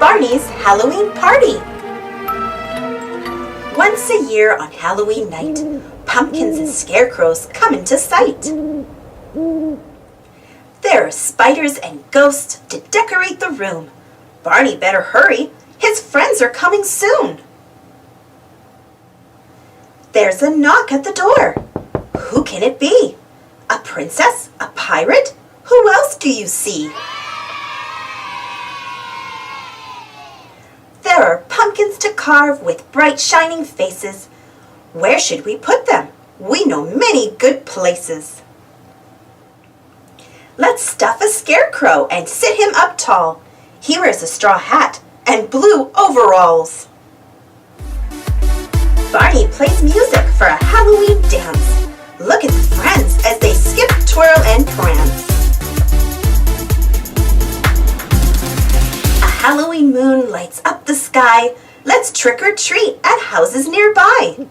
Barney's Halloween Party. Once a year on Halloween night, pumpkins and scarecrows come into sight. There are spiders and ghosts to decorate the room. Barney better hurry, his friends are coming soon. There's a knock at the door. Who can it be? A princess? A pirate? Who else do you see? There are pumpkins to carve with bright shining faces. Where should we put them? We know many good places. Let's stuff a scarecrow and sit him up tall. He wears a straw hat and blue overalls. Barney plays music for a Halloween dance. Look at his friends as they skip, twirl, and prance. A Halloween moon lights up the sky. Let's trick or treat at houses nearby.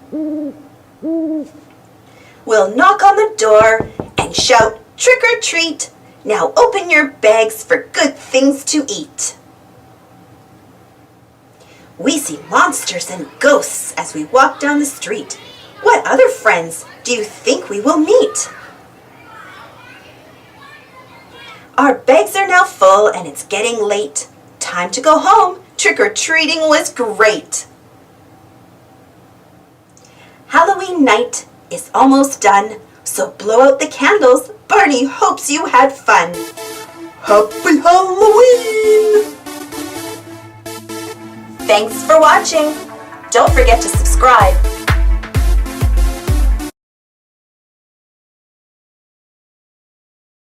We'll knock on the door and shout, "Trick or treat! Now open your bags for good things to eat." We see monsters and ghosts as we walk down the street. What other friends do you think we will meet? Our bags are now full and it's getting late. Time to go home. Trick-or-treating was great. Halloween night is almost done, so blow out the candles. Barney hopes you had fun. Happy Halloween! Thanks for watching. Don't forget to subscribe